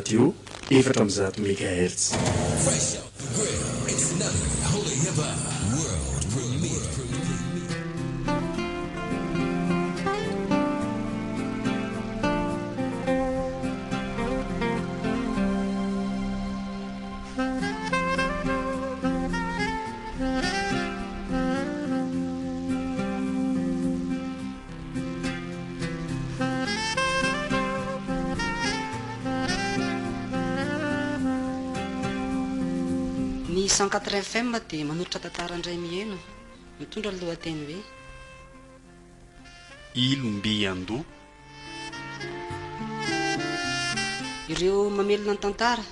radio 400 MHz. Fresh off the grill, it's another Holy Hip Hop World Premiere. Ny 104 FM dia manolotra tantara indray miheno mitondra ny lohateny hoe Ilombiandoha. ireo mamelona ny tantara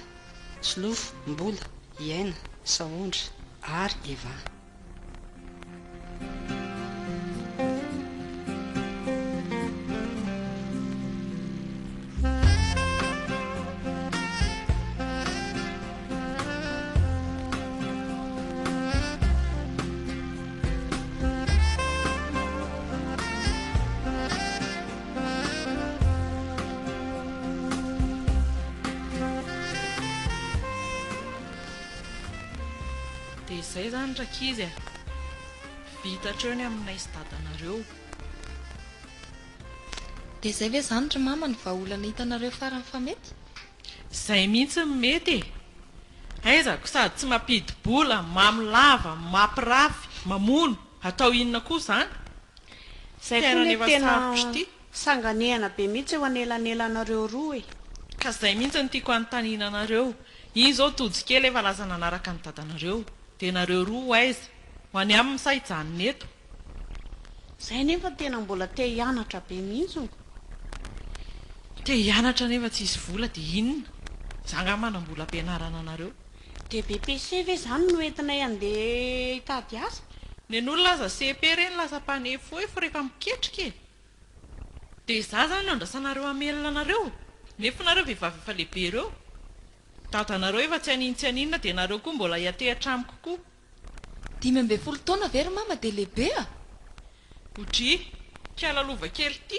Solofo, Mbola, Iaina, Saondra ary Eva. Dia izay zany rakizy vitatra eo ny aminay sy dadanareo. Dia izay ve zany ry mama ny vahaolana hitanareo farany fa mety? Izay mihitsy ny mety aizako sady tsy mampidi-bola, mamilava, mampirafy, mamono, atao inona koa zany? Zay Tena koa nefa tena sarotra ity. sanganehana be mihitsy eo anelanelanareo roa e. Ka izay mihitsy ny tiako anontanianareo. Iny zao tojikely efa laza nanaraka ny dadanareo. Dia nareo roa aiza ho any amin'ny sahijanona eto. Zay nefa tena mbola te hianatra be mihitsy. Te hianatra nefa tsy isy vola dia inona? Zanga manam-bola ampianarana anareo. Dia BPC ve zany no entinay andeha hitady asa? Ny olona aza CP reny lasa mpanefo rehefa miketrika e. Dia izaho zany andrasanareo amelona anareo. Nefa nareo vehivavy efa lehibe ireo. Dadanareo efa tsy anintsy aninona dia nareo koa mbola hiatehatra amiko koa. 12 taona ve ry mama dia lehibe a? Otry, kialalova kely ity.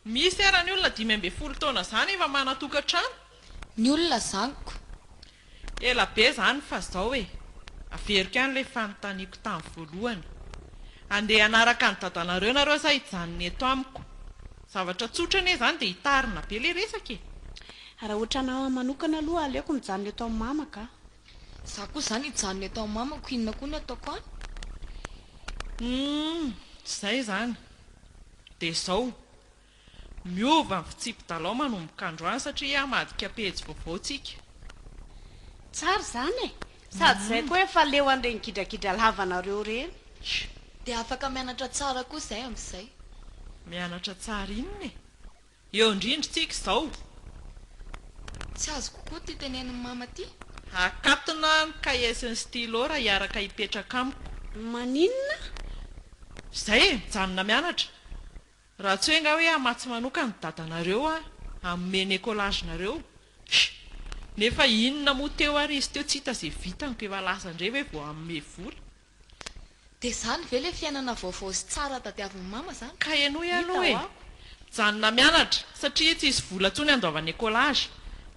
Misy ara ny olona 12 taona zany efa manatokantrano. Ny olona zaniko. Ela be zany fa zao e. Averiko ihany ilay fanontaniako tamin'ny voalohany. Andeha hanaraka ny dadanareo nareo sahijanona eto amiko. Zavatra tsotra anie zany dia hitarina be ilay resaka e. Raha ohatra anao manokana aloha aleoko mijanona eto amin'ny mama ka. Za koa zany hijanona eto amin'ny mamako, inona koa ny ataoko any? Zay zany. Dia zao. Miova ny fitsipy-dalao manomboka androany satria amadika pejy vaovaotsika. Tsara zany e. Sady zay koa efa leo an'ireny gidrakidra lavanareo reny. Dia afaka mianatra tsara koa izay amin'izay. Mianatra tsara inona e. Eo indrindratsika izao. Tsy azo kokoa ty teneniny mama ty. Akatona ny kahie sy ny stylo raha hiaraka hipetraka amiko. Maninona? Izay e, mijanona mianatra. Raha tsy hoe nga hoe amatsy manoka ny dadanareo amin'ny écolagenareo. Nefa inona moa teo ary izy teo tsy hita izay vitaniko efa lasa indray hoe vao amin'ny vola. Dia zany ve ilay fiainana vaovao sy tsara tadiavin'ny mama zany? Ka ianao aloha e. Mijanona mianatra satria tsy isy vola tsony andaovan'ny écolage.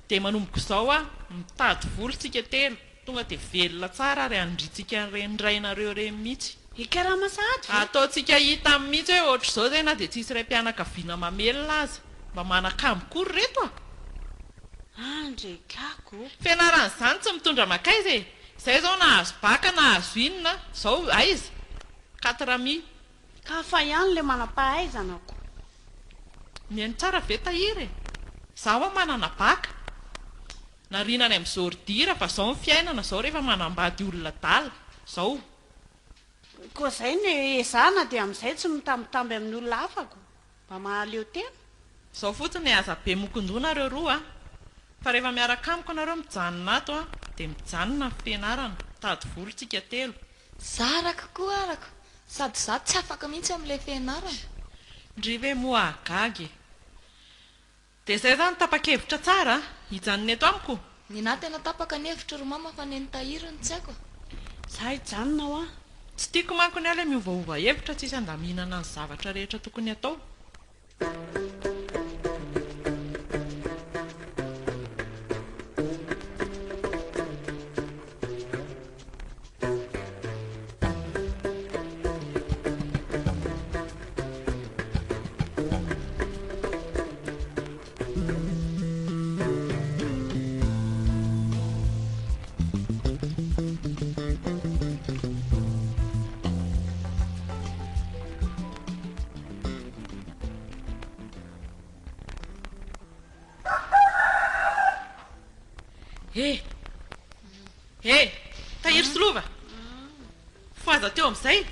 Dia manomboka izao mitady vola tsika telo. Tonga dia velona tsara ary andritsika renirainareo reny mihitsy. Ikaraha masahady. Ataontsika hita amin'ny mihitsy hoe ohatr' izao zay na dia tsisy ray mpianakaviana mamelona aza. Mba manakambo reto a. Andrekako. Fianaran'izany tsy mitondra makaiza e. Izay zao nahazo baka nahazo inona. Izao aiza 4 Ka fa ihany ilay manam-pahaizanako. Mihaino tsara ve tahiry e. Zaho manana baka. Narinany amin'izao ordira fa izao ny fiainana izao rehefa manambady olona dala. Izao. Koa izay ny ezana dia amin'izay tsy mitambitamby amin'ny olona hafako. Mba mahaleo tena. Izao fotsiny aza be mokondonareo roa fa rehefa miaraka amiko nareo mijanona ato dia mijanona ny fianarana. Tady volontsika telo. Zaraka koa araka. Sady za tsy afaka mihitsy amin'ilay fianarana. Ndrive moa agagy. Dia izay zany tapa-kevitra tsara hijanona eto amiko. Ny na tena tapaka ny hevitra ry mama fa ny tahiriny tsy haiko. Za hijanona ho Tsy tiako manko ny ala miovaova hevitra tsisy andaminana ny zavatra rehetra tokony atao. izay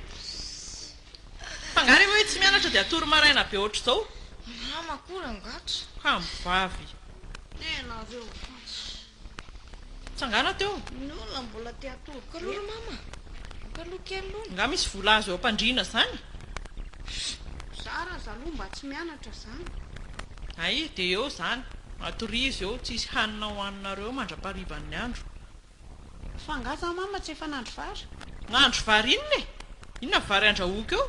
fangary hoe tsy mianatra dia atory maraina be ohatr' izao mama kory angatra ka mivavy tenareo tsangana teo ny olona mbola te atory kalora mama kaloha kely aloha nga misy vola azo eo ampandriana zany zara zaloha mba tsy mianatra zany ay dia eo zany atorizy eo tsisy hanina hoaninareo mandra-parivan'ny andro fangaza mama tsy efa nandro vary nandro vary inona e inona vary andrahoaka eo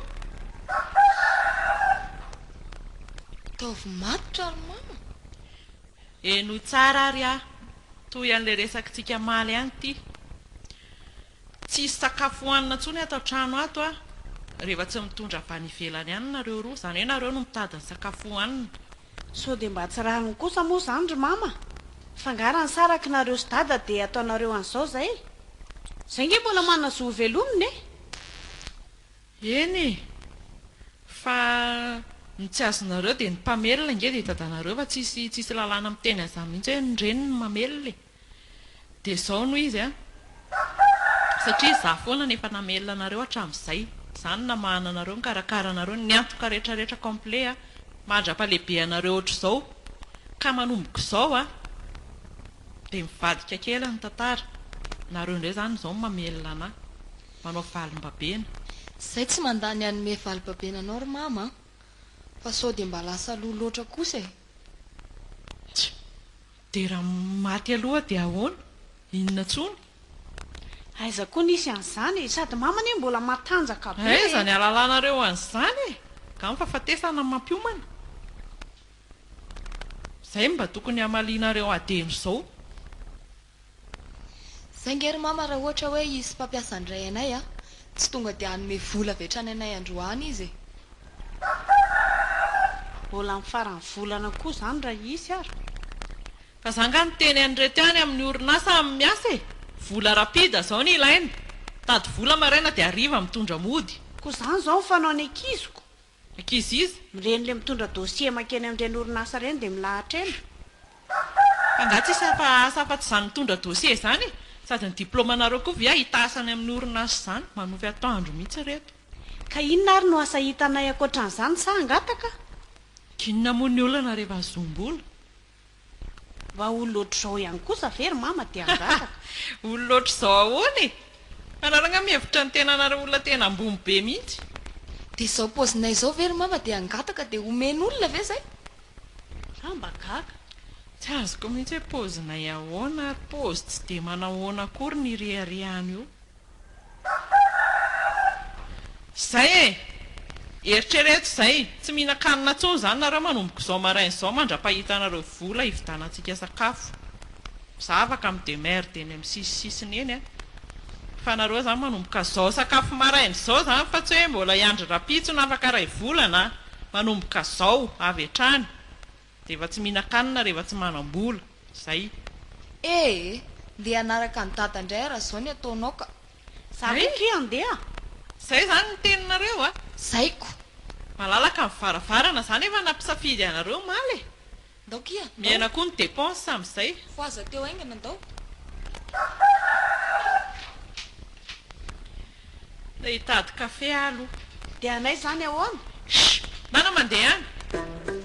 taovy matotra ary mama eno tsara ary a toy an'ilay resakitsika maly ihany ity tsisy sakafo hohanina ntsony ato an-trano ato a rehefa tsy mitondra avany ivelany ihany nareo roa zany hoe nareo no mitady ny sakafo hohanina so dia mba tsy rahany kosa moa zany ry mama fangarany saraka nareo sy dada dia ataonareo an'izao zay nge mbola manazoa velominy eny fa ny tsy azonareo dia ny mpamelona inge dia dadanareo fa tsisy lalàna miteny an'izany mihitsy hoe nyreny ny mamelona e dia izao no izy a satria za foana nefa namelona anareo hatramin'izay zany namahana anareo mikarakara anareo ny antoka rehetrarehetra complet a mandra-palehibe anareo ohatr' izao ka manomboko izao a dia mivadika kely ny tantara nareo indray zany izao mamelona anahy manao valim-babena zay tsy mandany anome valim-babena anao ry mama fa sao dia mba lasa loha loatra kosa e dia raha maty aloha dia ahoana inona tsony aiza koa nisy an'izany sady mama ne mbola matanjaka be zany alalanareo an'izany e ka mifahafatesana mampiomana zay mba tokony hamalianareo adeno izao zay ngery mama raha ohatra hoe isy mpampiasa andray anay a tsy tonga dia hanome vola vetrany anay androany izy e mbola mifarany volana koa zany raha isy ary fa zanga ny teny an'reto ihany amin'ny orinasa amin'ny miasa e vola rapida zao ny ilaina tady vola maraina dia ariva mitondra mody koa zany zao nyfanao ny akiziko ankizy izy miren'le mitondra dosie makeny amin'ireny orinasa reny dia milahatra eny fanga tsy asa fa tsy zany mitondra dosie zany sady ny diplomanareo koa via hitasany amin'ny orinasa zany manovy atoandro mihitsy reto ka inona ary no asa hitanay akoatran'izany sa angataka kinona moa ny olana rehefa zombola mba olona ohatr'izao ihany kosa very mama dia angataka olona ohatr'izao ahoany anarana mihevitra ny tenanareo olona tena ambony be mihitsy dia izao pozinay izao very mama dia angataka dia omen'olona ve zay mba gaga tsy azoko mihitsy hoe pozinay ahoana pozy tsy dia manahoana akory ny rehariany io zay e eritrereto izay tsy mihinan-kanina tsony zany nareo manomboko izao maraina izao mandra-pahitanareo vola hividanantsika sakafo za afaka amin'ny demer dia ny amin'ny sisisiny eny a fa nareo zany manomboka izao sakafo maraina izao zany fa tsy hoe mbola hiandry rapitsona afaka ray volana manomboka izao avy hatrany dia efa tsy mihinan-kanina rehefa tsy manam-bola zay dia anaraka ny dada indray raha izao ny ataonao ka zakotri andeha zay zany ny teninareo a zaiko malalaka mivaravarana zany efa nampisafidy anareo maly e daokia miaina koa ny dépense amin'izay fo aza teo aingana ndao da hitady kafe aloha dia anay zany ahoana mana mandeha any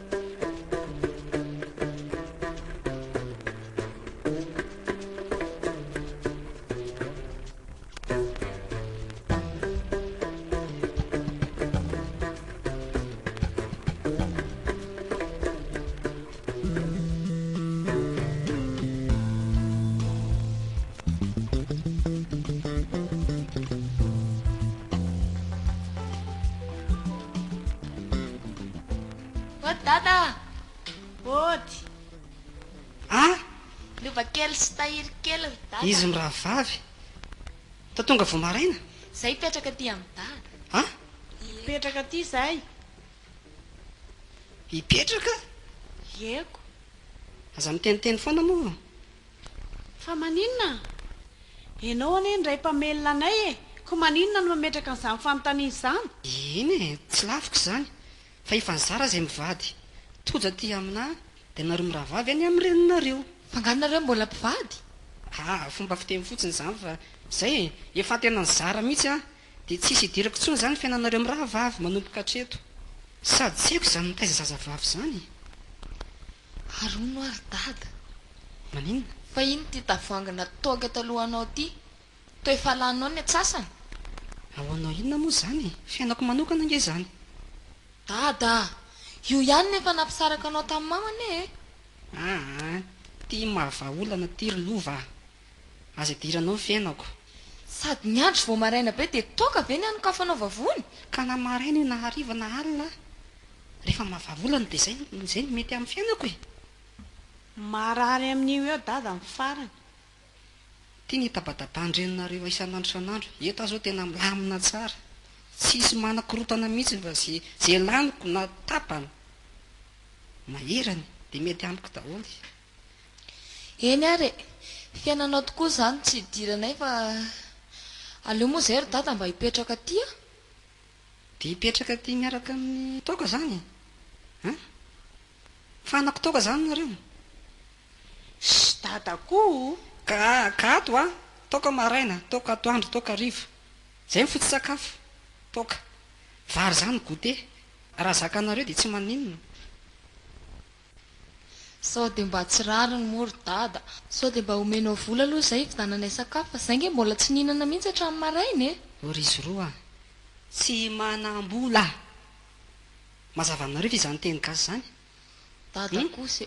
dada ody liova kely sy tahiry kely ry dada izy miraha vavy ta tonga vo maraina zay petraka ty amin'ny dada petraka ty zay hipetraka eko aza miteniteny foana moa fa maninona ianao ane ndray mpamelona anay e ko maninona no mametraka n'izany fanontaniana izany iny e tsy lafiko zany fa efa ny zara zay mivady toja ty amina dia nareo miraha vavy any amin'ny reninareo fanganonareo mbola mpivady fomba fiteny fotsiny zany fa zay efa tena ny zara mihitsy a dia tsisy hidirako tsony izany fiainanareo amin'ny raha vavy manomboka hatreto sady tsy haiko izany mitaiza zazavavy izany ary no ary dada maninona fa iny ty tavoangana toaka talohanao ty to efa lanao ny atsasany ao anao inona moa izany fiainako manokana nge izany dada io ihany nefa nampisaraka anao tamin'ny mamana e tia mahavaolana tiry lova aza diranao ny fiainako sady niandro vao maraina be dia toka ve ny anokafanao vavony ka na maraina io na hariva na alina rehefa mahavaolana dia zay no mety amin'ny fiainako e marary amin'io eo dada amin'ny farany tia ny tabataban-drenonareo isan'andro isan'andro eto azo tena milamina tsara tsisy manan-korotana mihitsy fa zay laniko na tapana maherany dia mety amiko daholo eny ary fiainanao tokoa izany tsy hidiranay fa aleo moa zay ry dada mba hipetraka tya dia hipetraka tia miaraka amin'ny toka izany fanako toka izany nareo dada koa ka ato toka maraina toka atoandro toka riva zay mifotsy sakafo toka vary izany gote raha zakanareo dia tsy maninona sao dia mba tsy rariny mory dada sao dia mba homenao vola aloha izay fidananay sakafo fa zay nge mbola tsy nihinana mihitsy hatramin'ny maraina e orizy roa tsy manam-bola mazava aminareo fa izany teny gasy izany dada kosa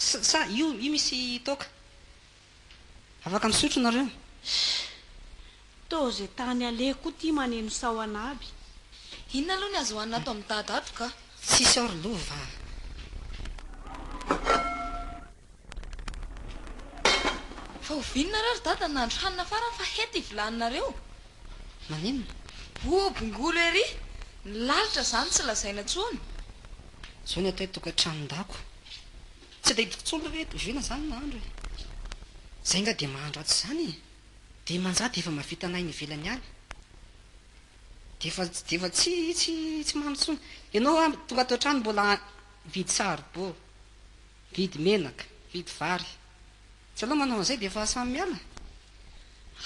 sa io misy toka afaka misotro nareo to zay tany ale koa tia maneno sahoana aby inona aloha ny azo hoanina ato amin'ny dada ato ka tsisy orlova fa hovininareo ry dada nandro hanina farany fa hety hivilaninareo maninona obongolo ery nilalitra izany tsy lazaina tsony zao ny atao tokantranon-dako tsy dia hitoko tsony hoe tovina izany nahandro e zay nga dia mahandro ato izany dia manjady efa mavita anay ny ivelany any dia efa tsy mahandro tsony ianao tonga atao trano mbola vidy sarbo vidy menaka vidy vary tsy aloha manao an'izay dia efa samy miala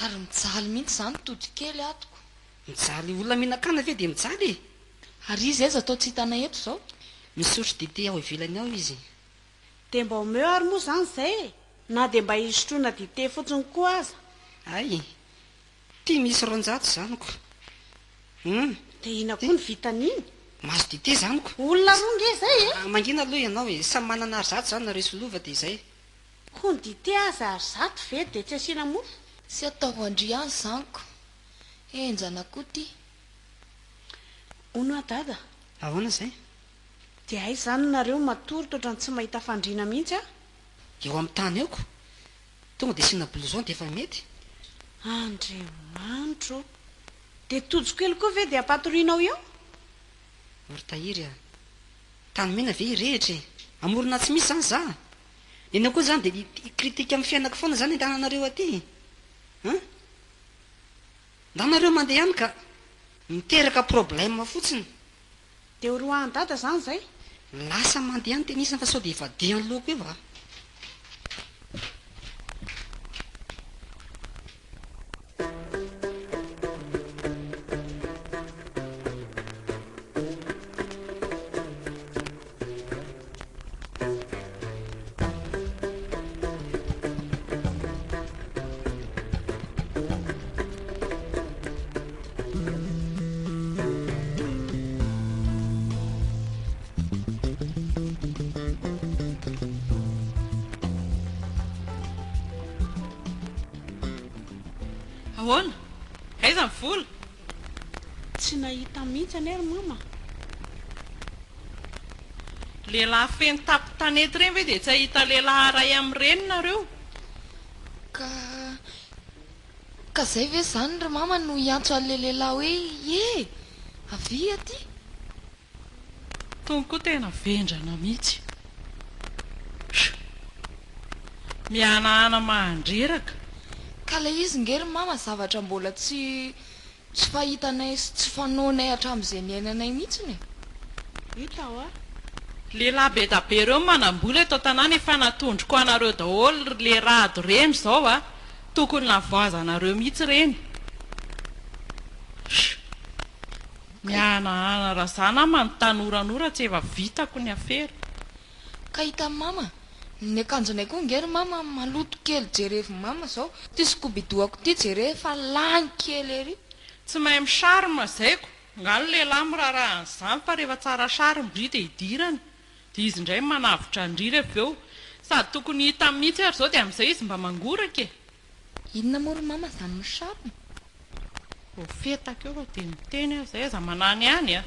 ary mijaly mihitsy izany tody kely atoko mijaly olona mihinan-kana ve dia mijaly ary izy aiza atao tsy hitana eto izao misotro dite ao ivelany ao izy dia mba homeo ary moa izany izay na dia mba hisotroana dite fotsiny koa aza ay tia misy ronjato zaniko dia ina koa ny vitan'iny mahazo dite zaniko olona roa nge izay e mangina aloha ianao e samy manana ary zato izany nareo solova dia izay koa ny dite aza ary zato ve dia tsy asiana mofo sy ataovy andry any zaniko enjana koa ty ono a dada ahoana izay dia ay izany nareo matory totra ny tsy mahita fandriana mihitsy a eo amin'ny tany eoko tonga dia siana blouson dia efa mety andriamanitro dia tojokely koa ve dia ampatorianao eo oritahiry a tany mena ve irehitra e amorona tsy misy izany za eny koa izany dia ikritika amin'ny fiainako foana izany entananareo aty ndanareo mandeha ihany ka miteraka problème fotsiny dia oroahany dada izany izay lasa mandeha ihany tenisana fa sao dia efa diany loko eo a ahoana aiza ny vola tsy nahita mihitsy any ary mama lehilahy feno tapo tanety ireny ve dia tsy ahita lehilahy ray amin'ny reninareo ka zay ve izany ry mama no hiantso an'ilay lehilahy hoe e avy aty tonga koa tena vendrana mihitsy mihanahana mahandreraka ka ilay izy nge ry mama zavatra mbola tsy fahitanay sy tsy fanaonay hatramin'izay niainanay mihitsiny hita ao a lehilahy be da be ireo manam-bola eto tanàna efa natondroko anareo daholo le rado reny izao a tokony navoazanareo mihitsy reny mianahana raha zana manontanoranora tsy efa vitako ny afera ka hita mama ny akanjonay koa ngery mama maloto kely jerevy mama zao ty skobidoako ty jere fa lany kely ery tsy mahay misarima zaiko ngano lehilahy miraharaha an'izany fa rehefa tsara sary mbry dia hidirana dia izy indray manavitra ndriry avy eo sady tokony hita mihitsy ary zao dia amin'izay izy mba mangoraka e inona mory mama zany misarima fetaka eo dia miteny aho zay aza manany any a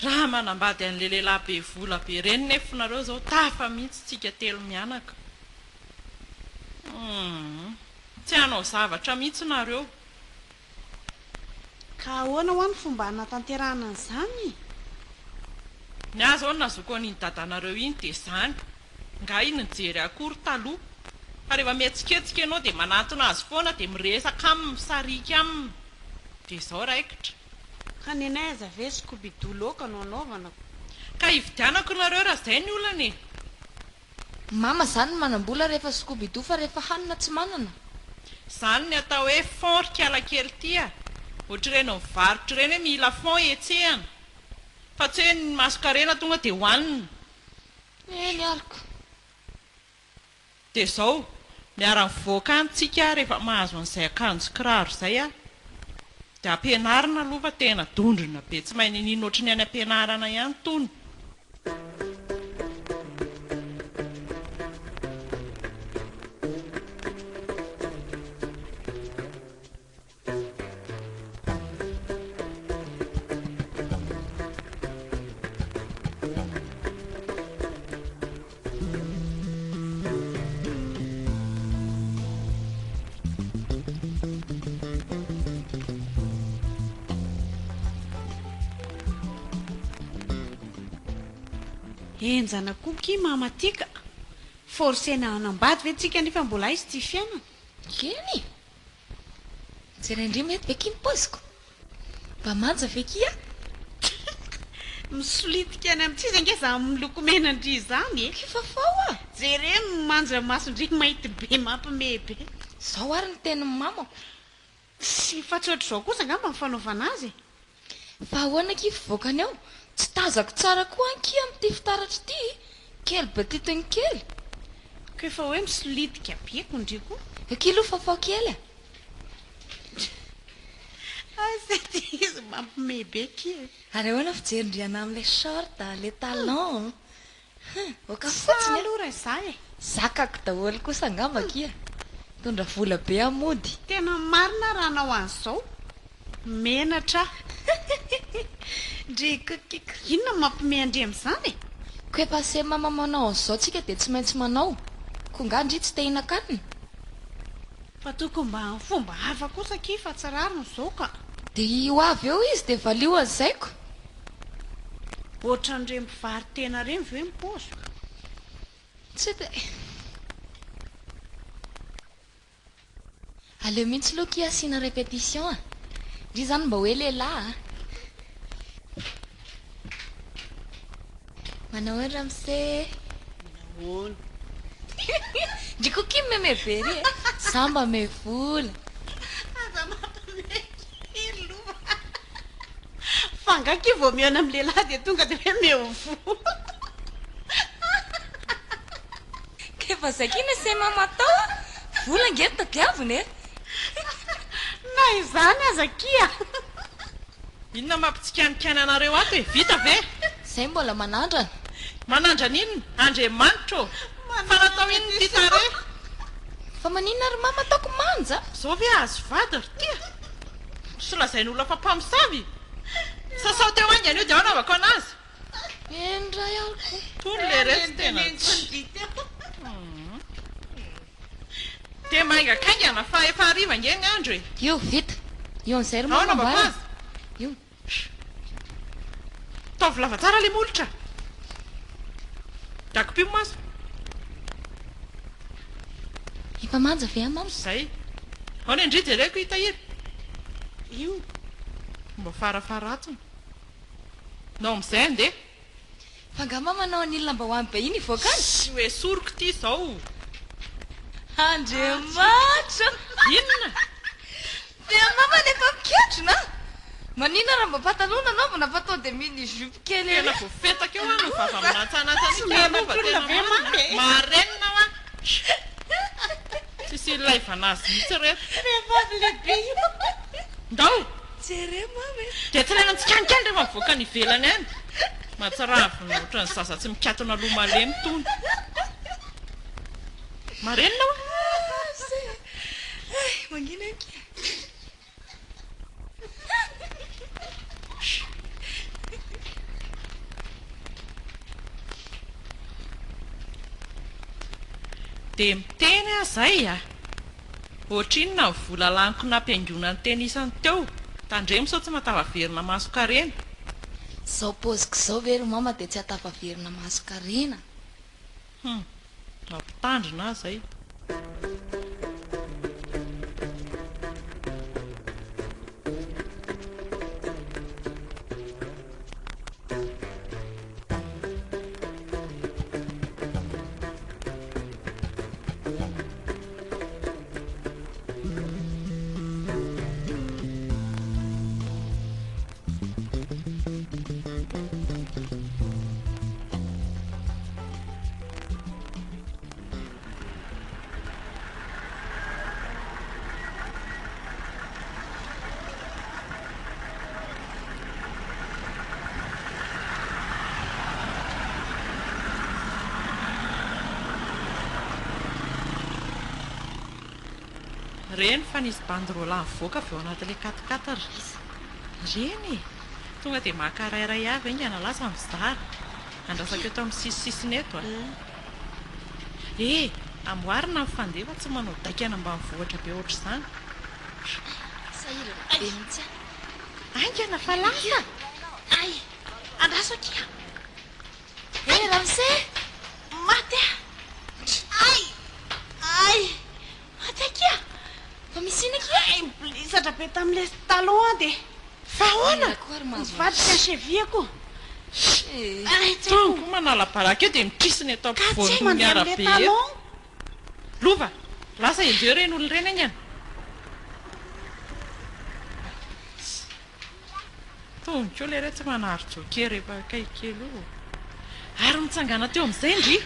raha manambady an'le lehilahy be vola be reny nefonareo zao tafa mihitsy tsika telo mianaka tsy hanao zavatra mihitsy nareo ka ahoana ho any fomba hanatanterahana an'izany ny azy ao nazoko an'iny dadanareo iny dia zany nga iny nijery akory taloha fa rehefa mihetsiketsika ianao dia manatona azy foana dia miresaka aminy misarika aminy dia izao raikitra ka ny anay aza ve skobido-loka no anaovana ka hividianako nareo raha izay ny olana e mama zany manam-bola rehefa skobido fa rehefa hanina tsy manana zany ny atao hoe fond rikala-kely ty a ohatra ireny mivarotra ireny hoe mila fond etsehana fa tsy hoe ny masokarena tonga dia hohanina eny aliko dia izao miara-mivoaka antsika rehefa mahazo an'izay akanjo kiraro izay a dia ampianarina aloha fa tena dondrina be tsy mahay ninina ohatry ny any ampianarana ihany tony enjana koky mamatika forsena anambady ve tsika nefa mbola izy ty fiainana eny jerendry mety ve ky mipoziko mba manja ve kia misolitika any amin'tsy izy angeza miloko menandry izany e kifafao a jere manja masondry mahity be mampimebe zao ary ny teny mamako sy fa tsy ohatr' izao kosa ngamba mifanaovana azy fa ahoana kifivoakany ao tsy tazako tsara koa anky amin'ity fitaratra ity kely be titony kely ko efa hoe misolitika beko ndriko kilo fafao kely asa ty izy mampimebe ke ary ahoana fijerindriana amin'ilay short le talon oka fotsiny aloha raha za e zakako daholo kosa angamba kia tondra vola be amody tena marina raha anao an'izao menatra ndrikokiko inona mampimehndry amin'izany e ko efa se mama manao an'izao tsika dia tsy maintsy manao ko nga ndry tsy tehina-kanina fa toko mba fomba hafa kosa ki fa tsirariny zao ka dia io avy eo izy dia valio an'izaiko ohatra n'ireny mpivary tena reny ve miposo tsy dia aleo mihitsy loha ki asiana répétition a ry zany mba hoe lehilahy manao hoe ramse nahoana ndriko ki meme very e samba me vola aza mampamelo fa ngaky vao miona amin'ny lehilahy dia tonga dia hoe meo vola kefa zay kina se mamatao vola ngery tadiaviny e na izany aza kia inona mampitsikanikiana anareo ato e vita ve zay mbola manandrana manandrana inona andriamanitra fa natao inony ty tare fa maninona ary mama ataoko manja zao ve azo vady ry tia sy lazainy olona fa mpamosavy sasao teo aingany io dia ao anaovako anazy endray alko tony le resy tena dia maingakaingana fa efa hariva ngeny andro e io vita io an'izay ry ao mama anaovako mba azy io taovy lava tsara le molotra dakopimo maso efa manja ve a mama zay ao ny andry jereko hitahiry io mba farafaratsiny nao amin'izay andeha fa nga mama manao an'ilona mba ho any be iny ivoakany sy hoe soroko ty izao andriamanitra inona dia mama manina raha mba patalona anaovana fa tonga dia miny jupe kely tena ely voafetaka eo ano vava manatsanatsanika marenina wa tsisy ilaivanazy mihitsy reto ndao jere mama dia tsy ilaina ntsikanynkely rehefa mivoaka ny ivelany any matsaravina ohatra ny zaza tsy mikatona loha malemy tony marenina wa mangina ke dia miteny a zay a ohatrinona ny vola laniko nampiaingona ny teny isany teo tandremo sao tsy matavaverina masokarena zao poziko zao very mama dia tsy hatafaverina masokarena mampitandrina zay reny fa nisy banderola mivoaka avy eo anatin'ilay katikatara reny tonga dia mahakarairay avy ingana lasa mizara andrasaka eto amin'ny sisisisiny eto amboarina ny fandefa tsy manao daikana mba mivohatra be ohatra izany sahirana be mihitsy aingana fa lasa ay andrasaka ramse maty ay ay maty akia fa misina kia blisatra be tamin'le talon dia fahoana koary mivadika cheviako tongo manalabaraka eo dia mitrisiny eto ampovoan'ny miarabe talon lova lasa enjeo reny olo reny angana tongo le re tsy manaharyjoke rehefa kaikely o ary mitsangana teo amin'izay ndry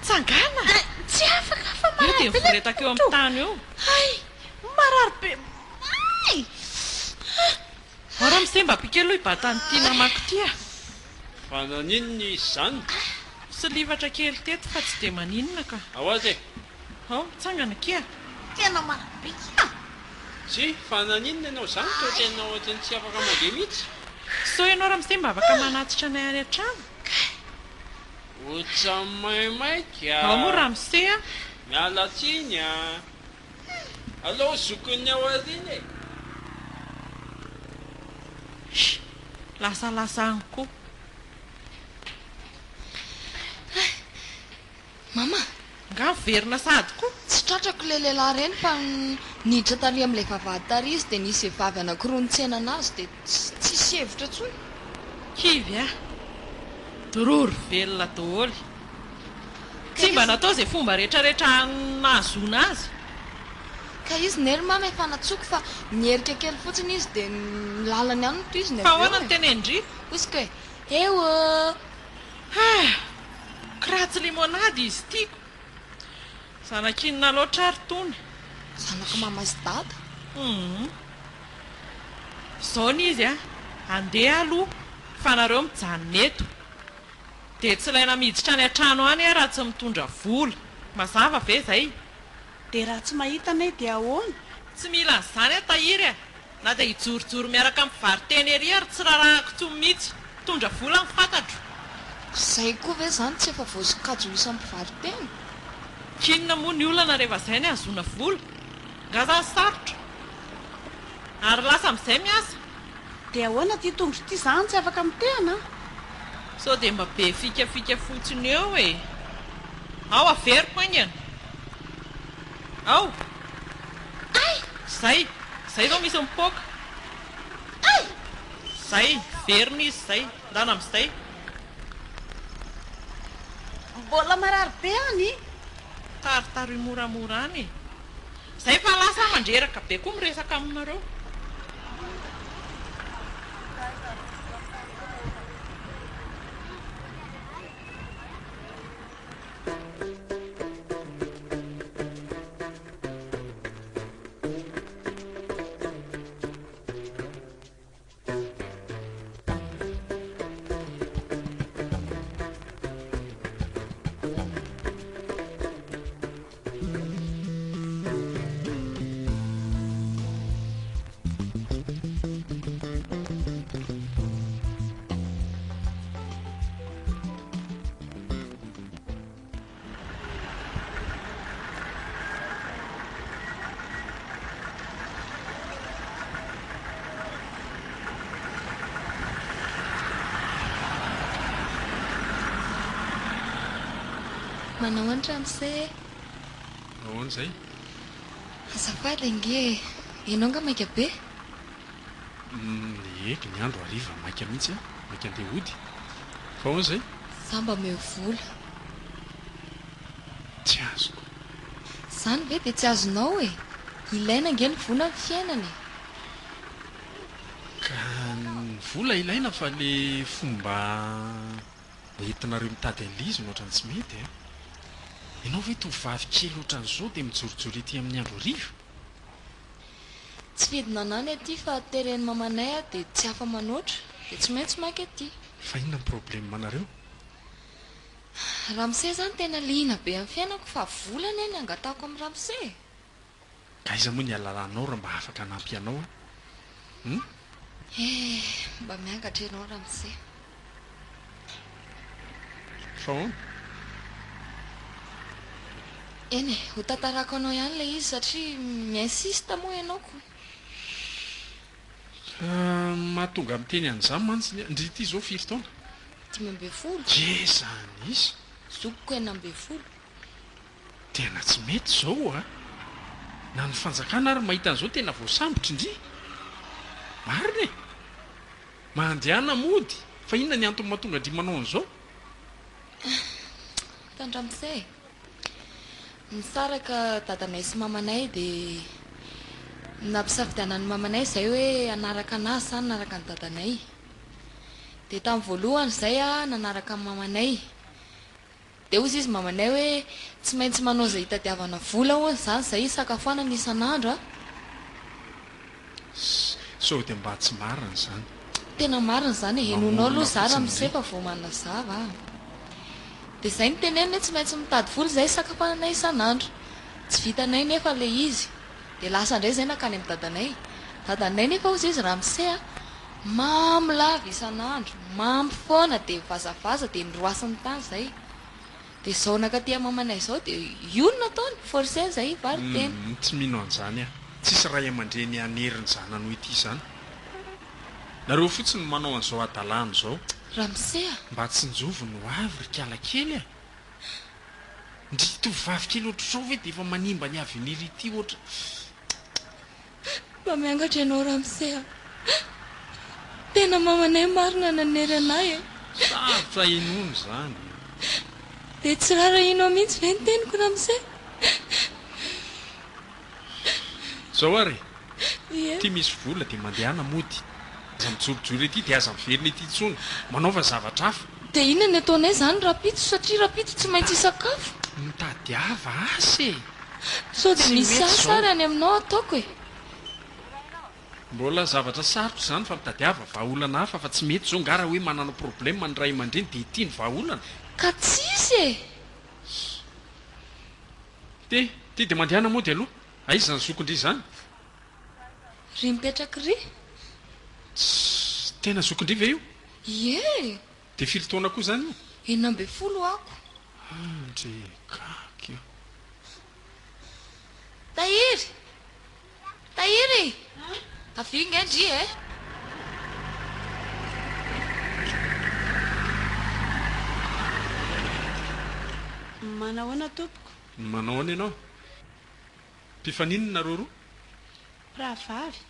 tsangana tsy afaka fa io dia mivoretaka eo amin'ny tany eo ay marary be ay ora misemba pikely aloha ibatany tiana makotya fa naninona izy zany sy livatra kely teto fa tsy dia maninona ka ahoazy ao mitsangana kia tena marary be kia tsy fa naninona ianao zany to tena ohatrany tsy afaka mandeha mihitsy so ianao raha misemba afaka manatitra anay any an-trano ohatsa maimaika ao moa raha misea miala tsiny a alao zokon'ny ao ariny lasalasany koa mama nga miverina sady koa tsy tratrako le lehilahy reny fa niditra tary amin'ilay vavahady tary izy dia nisy vavy anankiroa nitsena anazy dia tsisy hevitra tsony kivy a dororo velona daholo tsy mba natao izay fomba rehetrarehetra nahazoana azy ka izy nery mama efa natsoko fa mierika kely fotsiny izy dia lalany any to izy fa ahoana ny tena indry osika hoe eo kratsy limonady izy tiako zanakinina loatra ary tony zanako mama sy dada zaony izy a andeha aloha fa nareo mijanona eto dia tsy ilaina miditra any an-trano any raha tsy mitondra vola mazava ve zay dia raha tsy mahitana dia ahoana tsy mila n'izany atahiry na dia hijorojoro miaraka amin'ny variteny ery ary tsy raharaha kitso mihitsy tondra vola ny fantatro zay koa ve zany tsy efa voasikajo isampivariteny kinona moa ny olana rehefa izay ny azoana vola nga zany sarotra ary lasa amin'izay miasa dia ahoana ty tongotro ty zany tsy afaka mitehana sao dia mba be fikafika fotsiny eo ao averiko angana ao ay zay zao misy mipoaka ay zay verina izy zay ndana amin'izay mbola marary be any taritary moramora any zay fa lasa mandreraka be koa miresaka aminareo Manao antra amin'izay ahoana izay azafady ange ianao nga maika be eka ny andro hariva maika mihitsy a maika andeha hody fa ahoana izay za mba meo vola tsy azoko izany ve dia tsy azonao e ilaina ange ny vola ny fiainana e ka ny vola ilaina fa le fomba entinareo mitady an'lizy no ohatrany tsy mety a ianao ve tovavy kely ohatran'izao dia mijorojoro ety amin'ny andro hariva tsy fidina anany aty fa tereny mamanay a dia tsy hafa manoatra dia tsy maintsy maika aty fa inona ny problème manareo ramose zany tena lihina be amin'ny fiainako fa volana eny angatako amin'ny ramose ka iza moa ny alalanao raha mba afaka hanampy anao a mba miangatra ianao ramose fa ahoana eny e ho tantarako anao ihany le izy satria miinsiste moa ianaoko mahatonga amin'ny teny an'izany mantsy ndry ity izao firy taona 5 e zany izy zokoko 9 tena tsy mety izao a na ny fanjakana ary mahita an'izao tena voasambotra indri marina e mandehana mody fa inona ny antony mahatonga ndry manao an'izao tandramizay nisaraka dadanay sy mamanay dia nampisafidianany mamanay izay hoe anaraka anazy zany nanaraka ny dadanay dia tamin'ny voalohany izay a nanaraka ny mamanay dia ozy izy mamanay hoe tsy maintsy manao izay hitadiavana vola hoany zany izay isakafoanana isan'andro a sao dia mba tsy marina izany tena marina izany e henonao aloha za raha misefa vao manana zava dia izay ny teneny hoe tsy maintsy mitady vola izay isakafoanana isan'andro tsy vitanay nefa le izy dia lasa indray izay nakany amin'ny dadanay nefa ozy izy raha mise a mamy lava isan'andro mamy foana dia vazavaza dia nydroasiny tany izay dia zao nakatia mamanay izao dia ionona taony forcé izay vary teny tsy mino an'izany a tsisy ray aman-dreny aneriny zanany ho ity izany nareo fotsiny manao an'izao adalàna izao raha mise a mba tsy njovy no avy rikala kely a ndry tovavy kely ohatra izao ve dia efa manimba ny avenir ity ohatra mba miangatra ianao raha mise a tena mamanay marina nanery anay e sarotra inono izany dia tsy rara ino mihitsy ve ny teniko raha mise zao ary ie tia misy vola dia mandehana mody aza mijorojoro ety dia aza miverina ety intsony manaova zavatra hafa dia inona ny ataonay izany rapito satria rapito tsy maintsy isakafo mitadiava asa e sao dia Tsy misy mety asa zao. ary any aminao ataoko e mbola zavatra sarotra izany fa mitadiava vahaolana hafa fa tsy mety zao ngara hoe manana problème ny ray aman-dreny dia ity ny vahaolana ka tsisy e ty dia mandehana mody aloha aiza zany zokondry izany ry mipetraka ry tena zokondry ve io ie dia firy taona koa izany io 9 ako andrekakio tahiry avinga ndry e manao hoana tompoko manao any ianao mpifaninina nareo roa rahavavy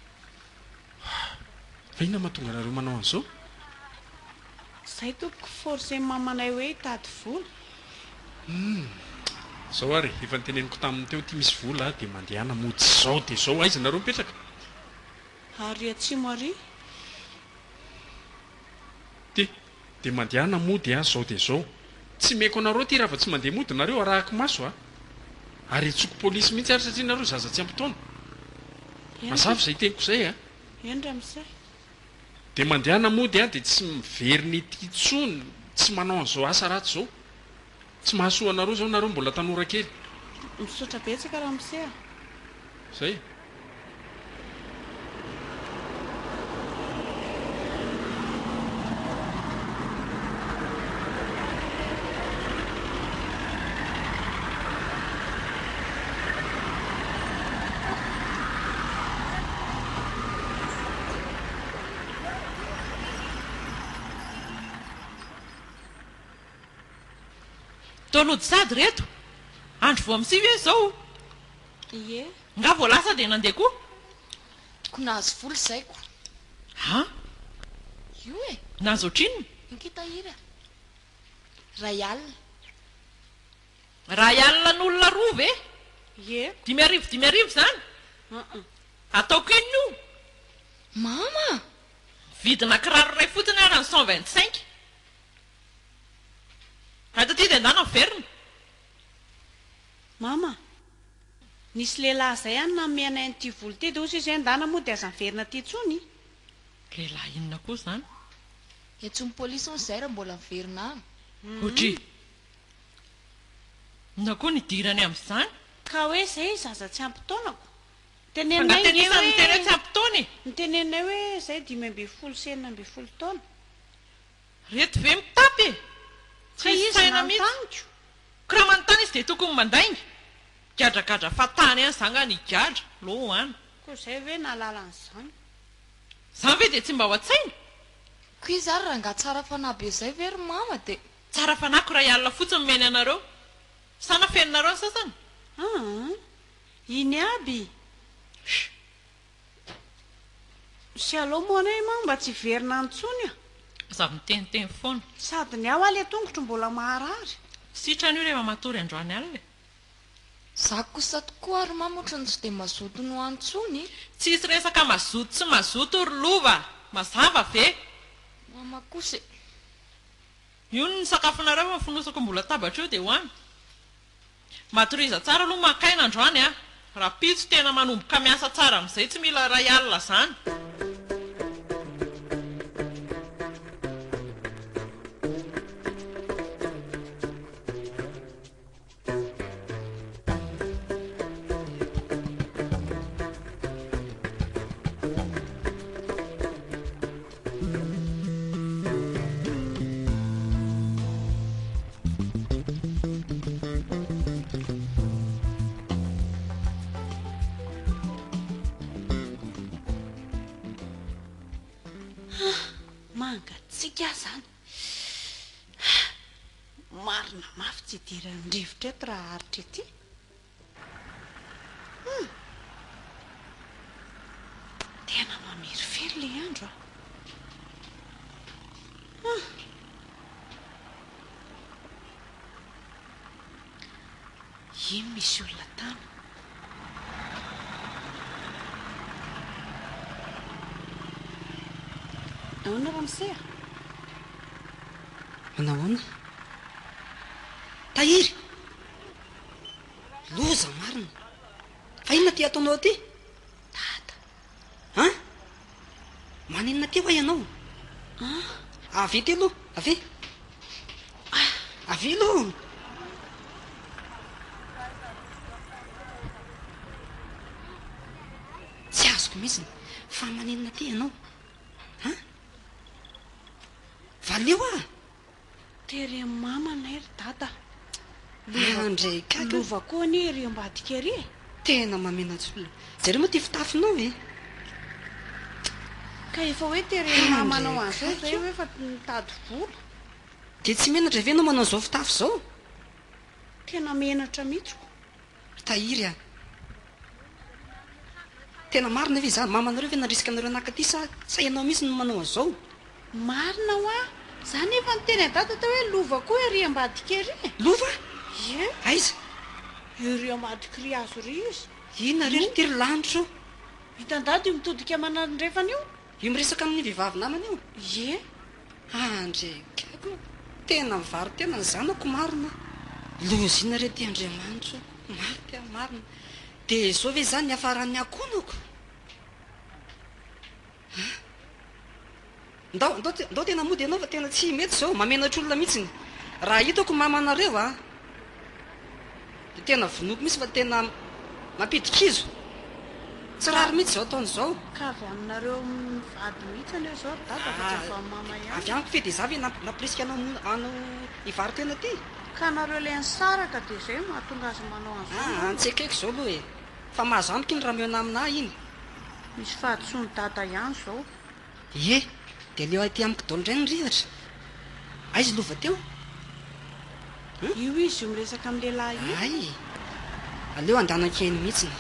fa inona mahatonga anareo manao an'izao izay tompoko forcé mamanay hoe tady vola zao ary efa nyteneniko taminy teo tia misy vola dia mandehana mody zao dia zao aiza nareo mipetraka ary atsimo ary dia mandehana mody a zao dia zao tsy meko anareo ty raha va tsy mandeha mody nareo arahako maso a ary tsoko polisy mihitsy ary satria nareo zaza tsy ampitaona mazava izay teniko izay a eny ramosay dia mandehana mody a dia tsy miveriny ity tsony tsy manao an'izao asa ratsy zao tsy mahasoa anareo zao nareo mbola tanora kely misotra betsaka ramosay zay tolody sady reto andro vo misivy e zao ie nga vo lasa dia nandeha koa tokony nahazo voly zaiko ha io e nazo otrinony nikitahiry ray alina raha ialina n'olona roa ve ie 5 zany ataoko inony io mama vidina kiraro ray fotsiny arany 125 hata ty dia andana verina mama nisy lehilahy zay any nameana n'ity voly ty dia ozy izy andana moa dia aza miverina ty tsony lehilahy inona koa zany etsony polisy ny zay raha mbola miverina any otry na koa nidirany amin'izany ka hoe zay zaza tsy ampitaonako fangatenisany tena tsy ampitaony nitenenay hoe zay 5 taona reto ve mitapy e ka izy saina mihitsy nantaniko kiraha manontany izy dia tokony mandainga gadragadra fatany any zanga ny gadra loha any koa zay hoe nalalan'izany zany ve dia tsy mba ho a-tsaina ko izy ary raha nga tsara fanahy be zay very mama dia tsara fanako raha ialina fotsiny meny anareo sana feninareo ny sasany iny aby sy aloha moana e ma mba tsy verina antsony a za miteniteny foana sady ny ao ale tongotro mbola maharary sitrany io rehefa matory androany alina za kosa tokoa ary mama ohatrany tsy dia mazoto no antsony tsisy resaka mazoto sy mazoto ry lova mazava ve mama kosa io ny sakafonareo fa finosako mbola tabatra io dia hoany matoriza tsara aloha makaina androany a raha pitso tena manomboka miasa tsara amin'izay tsy mila ray alina zany mangatsika zany marina mafy tsy idirany rivotra eto raha aritra ety tena mamerifely le andro iny misy olona tany ahoana raha misea manahoana tahiry loza marina fa inona ty ataonao aty tata a maninona ty hoa ianao avy ty aloha avy aloha tsy azoko mihitsiny fa maninona ty ianao valeo a tery mamana ery dada andray kaka lova koa any ery ambadika ery e tena mamenatsolona zareo moa ty fitafinao e ka efa hoe tery mamanao an'izao zay hoe efa mitady vola dia tsy menatra ve nao manao zao fitafy zao tena menatra mihitsiko tahiry a tena marina ve zany mamanareo ve nandrisika anareo anakaty sa ianao mihitsy no manao an'izao marina ho a zany efa niteny adata tao hoe lova koa ery ambadika ery lova e aiza ery ambadika ry azo ry izy ina rery tery lanitro hitandady io mitodika manarindrefana io io miresaka amin'ny vehivavy namana io e andrekako tena mivary tena ny zanako marina lozina re ty andriamanitra maro tia marina dia zao ve zany ny afaran'ny akonako ndao tena mody ianao fa tena tsy mety zao mamenatra olona mihitsiny raha hitako mamanareo a de tena vonoko misy fa tena mampidik'izo tsy rary mihitsy zao ataon'izao ka avy aminareo mivady mihitsy aneo zao ry dada fa tsy fa mama ihany avy aniko fe de za ve naporisika anao ivary tena ty ka nareo le nysaraka dia zay mahatonga azy manao an'izao antsekaiky zao aloha e fa mahazo amiko iny raha meona aminah iny misy fahatsony dada ihany zao ye de leo aty amiko dolo ndray ny rihatra aizy lova teo io izy io miresaka amin'ny lehilahy io ay aleo andanan-keny mihitsiny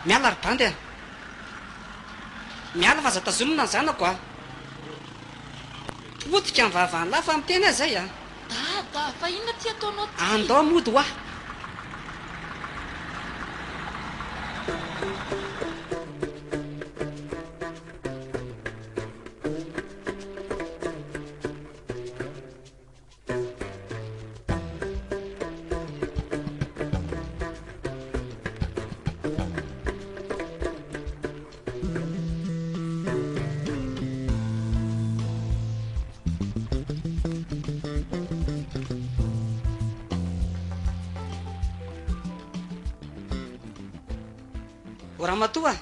miala ry bandy a miala fa za tazomina ny zanako a potika ny vavany lafa amin'ny teny azy zay a dada fa inona ty ataonao ty andao mody ho a ramatoa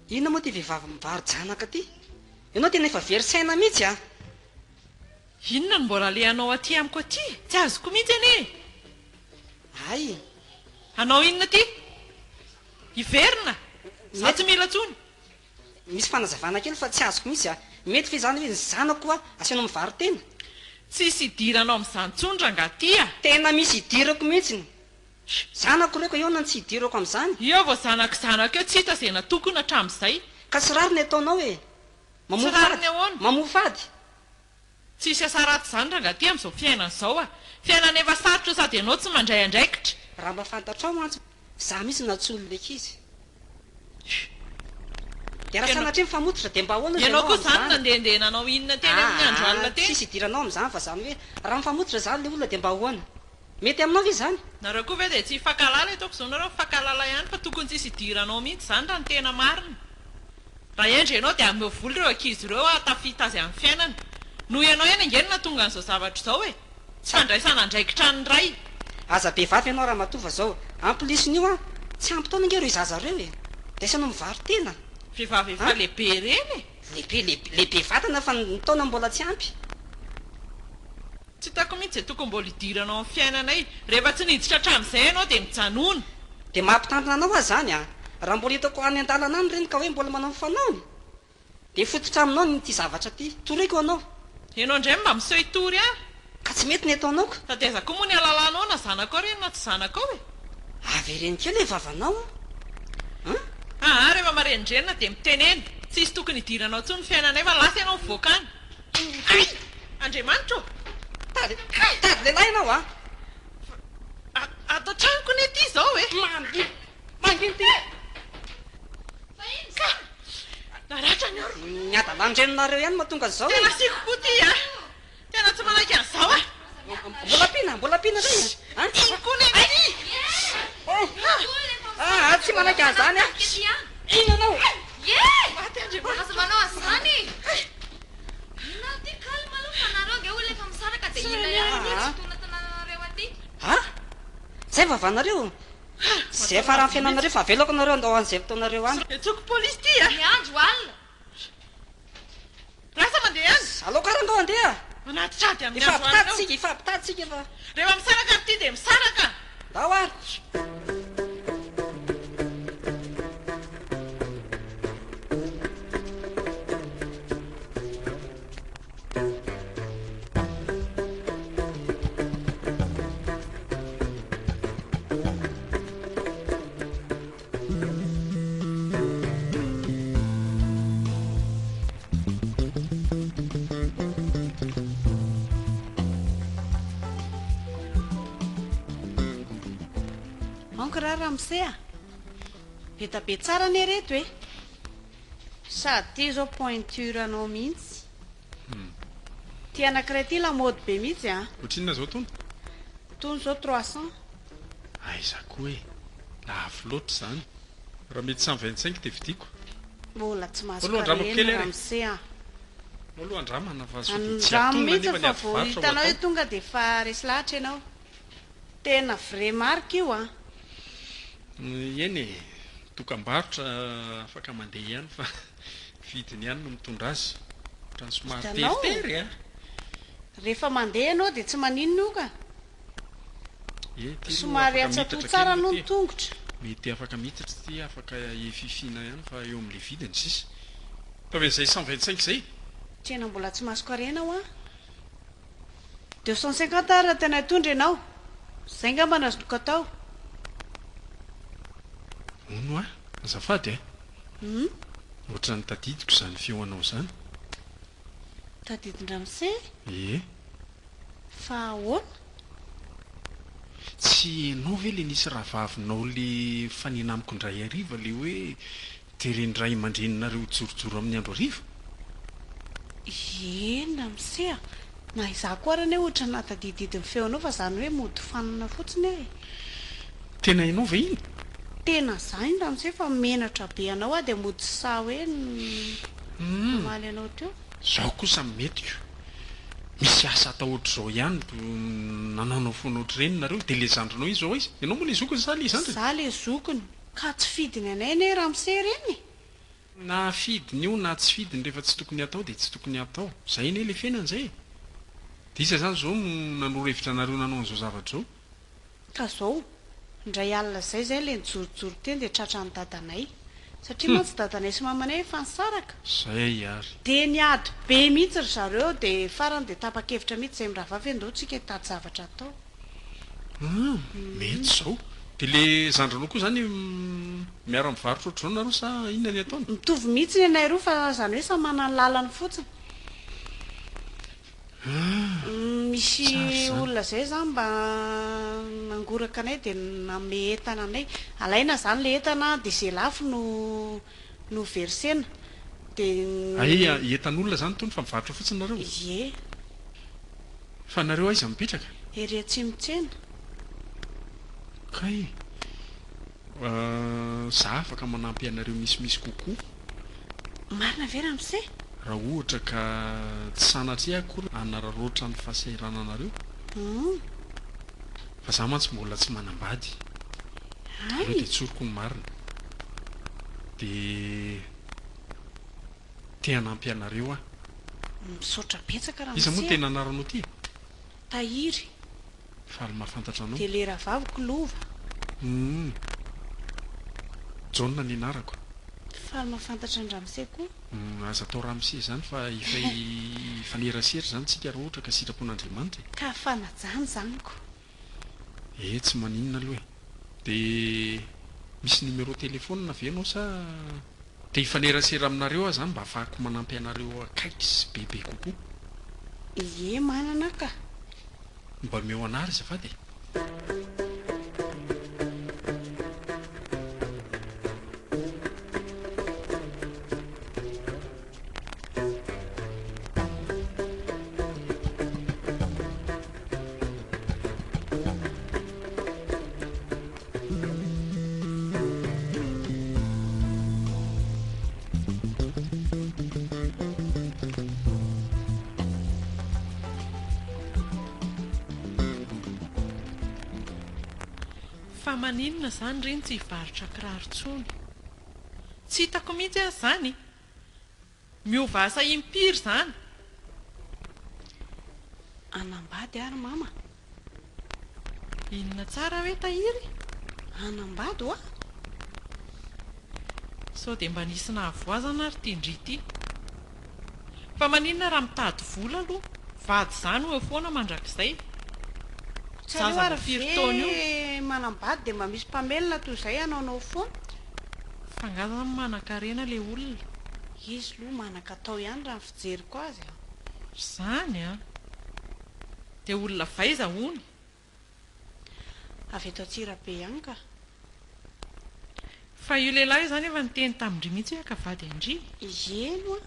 inona moa ty vehivavy mivary janaka ty ianao tena efa verisaina mihitsy a inona ny mbola le anao aty amiko aty tsy azoko mihitsy anie ay anao inona ty iverina za tsy mila tsony misy fanazavana kely fa tsy azoko mihitsy a mety fe zany hoe ny zanako a asianao mivary tena tsisy idiranao amin'izany tsony ranga ty a tena misy idirako mihitsiny zanako reko eo na tsy idirako amin'izany io vao zanako eo tsy hita zay natokona hatramin'izay ka tsy rary ny ataonao hoe Tsy rary ny ahoana? mamofady tsisy asa raty zany ranga ty amin'izao fiainana izao a fiainana efa sarotra sady ianao tsy mandray andraikitra raha mba fantatrao mantsy za misy natsolo leka izy de raha sanatria mifamototra de mba ahoana ianao koa zany nandehandeha nanao inona teny amin'ny andro alina teny tsisy idiranao amin'izany fa zany hoe raha mifamototra zany le olona de mba ahoana mety aminao ve zany nareo koa ve dia tsy hifankalala etaoko zao nareo mifankalala ihany fa tokony tsisy idiranao mihitsy zany raha ny tena marina raha endry ianao dia ameo voly ireo ankizy ireo atafita azy amin'ny fiainana noho ianao eny angenina tonga n'izao zavatra izao hoe tsy fandraisana andraikitra ny ray aza be vavy ianao raha matova zao ampolisiny io a tsy ampy taona nge ro izaza reo e de sanao mivary tena vehivavy efa lehibe reny lehibe vatana fa ny taona mbola tsy ampy tsy hitako mihitsy zay tokony mbola idiranao amin'ny fiainanay rehefa tsy niditra hatramin'izay ianao dia mijanona de mampitandrina anao a zany a raha mbola hitako any an-dalana any reny ka hoe mbola manao mifanaony de fototra aminao ny ty zavatra ty toriko anao ianao indray mba miseho hitory a ka tsy mety ny ataonaoko tadeza koa moa ny alalanao na zanakao reny na tsy zanakao e avy reny kely e vavanao rehefa marenidrenina dia miteneny tsisy tokony idiranao tsony fiainanay fa lasa ianao mivoaka any andriamanitra tady lehilahy ianao a atao traniko ny aty izao e manginy ty naratra ny aro miadalandreninareo ihany mahatonga zao tena siko koa ty a tena tsy manaiky an'izao a mbola pina rey iny koa ny aty tsy manaiky an'izany a ino anao maty Aza manao azany ina ty kalma aloha fa nareo nge olona efa misaraka dia ina ihany ty tsy tona tanànanareo aty zay vavanareo zay fa raha ny fiainanareo fa avelako anareo andao an'izay fotoanareo any etsoko polisy ty a miandro alina lasa mandeha any alao karaha andao andeha anaty trady amin'ny andro any ao ifampitatsika efa rehefa misaraka ary ty dia misaraka dao ary anko raha Ramsey a betabe tsara ny reto e sady zao pointure anao mihitsy ty anankiray ty lamody be mihitsy a ohatrinona zao tony tony zao 300 aiza koa hoe lafo loatra zany raha mety 125 dia vidiko mbola tsy Aloha andrama kely masokary ary. Ramsey a aloha andramana fa tsy andramo atonona mihitsy nefa ny fa vao avovarotra hitanao ho hoe atao. tonga dia fa resy lahatra ianao tena vrai marque io a Eny e dokam-barotra afaka mandeha ihany fa vidiny ihany no mitondra azy ohatrany somary Hitanao? teritery a rehefa mandeha ianao dia tsy maninona io ka ty somary afaka atsato mitatra tsara kely no ty. ny tongotra Mety afaka mitatra ty afaka efifina ihany fa eo amin'ilay vidiny sisa fa izay 125 zay tena mbola tsy masokarena aho a 250 ary raha tena hitondra ianao zay nga mba nazoko atao ono a azafady ohatrany tadidiko zany feoanao zany tadidin-Ramsey fa ahoana tsy enao ve le nisy raha vavinao le faninamiko indray ariva le hoe terendray mandreninareo jorojoro amin'ny andro ariva Ramsey a na izaho koa arany hoe ohatra natadididiny feonao fa zany hoe mody fanina fotsiny e tena enao ve iny tena zany Ramsey fa menatra be anao a dia mody sa hoe maly anao teo zaho kosa metiko misy asa atao ohatr'izao ihany nananao foana ohatr'ireny nareo dia le zandronao izy zao izy ianao moa le zokony sa le zandrony za le zokony ka tsy fidiny anay ne Ramsey reny na fidiny io na tsy fidiny rehefa tsy tokony atao dia tsy tokony atao zay ne le fiainan'izay dia isa zany zao nanoro hevitra nareo nanao an'izao zavatra zao ka zao indray alina zay zay le nijorojoro teny dia tratra ny dadanay satria mantsy dadanay sy mamanay efa nisaraka zay ary dia niady be mihitsy ry zareo dia farany dia tapa-kevitra mihitsy zay miravavy andao tsika hitady zavatra atao mety zao dia le zandronao koa zany miara mivarotra ohatr'izao nareo sa inona ny ataony mitovy mihitsy ny anay roa fa zany hoe sa manana lalany fotsiny misy Tsara zany. olona zay zany mba nangoraka anay dia name entana anay alaina zany le entana dia zay lafo no versena dia aia entan'olona zany tony fa mivarotra fotsiny nareo ye fa nareo aiza mipetraka ery atsimitsena kay za afaka manampy anareo misimisy kokoa marina ve Ramsey raha ohatra ka tsy sanatria akory anararoatra ny fahasahirananareo fa za mantsy mbola tsy manambady reo dia tsoroko ny marina dia te hanampy anareo a misaotra betsaka iza moa Ramsey tena anaranao ty tahiry fa ary mahafantatra anao dia le ravaviko lova jauna ny anarako fa mahafantatra ny Ramsey koa aza atao Ramsey zany fa fanerasera zany tsika raha ohatra ka sitrapon'Andriamanitra ka fanajany zaniko tsy maninona aloha dia misy numéro telefônina venao sa te hifanerasera aminareo aho zany mba ahafahako manampy anareo akaiky sy bebe kokoa ye manana ka mba meo anary azafady fa maninona zany reny tsy hivarotra kiraro-tsony tsy hitako mihitsy azy zany miova asa impiry zany anambady ary mama inona tsara hoe tahiry anambady oa sao dia mba nisy nahavoazana ary tindry ity fa maninona raha mitady vola aloha vady zany hoe foana mandrakizay tsareo ary firy-taona io ve manambady dia mba misy mpamelona toy izay anaonao foana fangazana manan-karena le olona izy loha manan-katao ihany raha ny fijeriko azy zany a dia olona vaiza hony avy eto Antsirabe ihany ka fa io lehilahy io zany efa niteny tamindry mihitsy hoe akavady andry eno a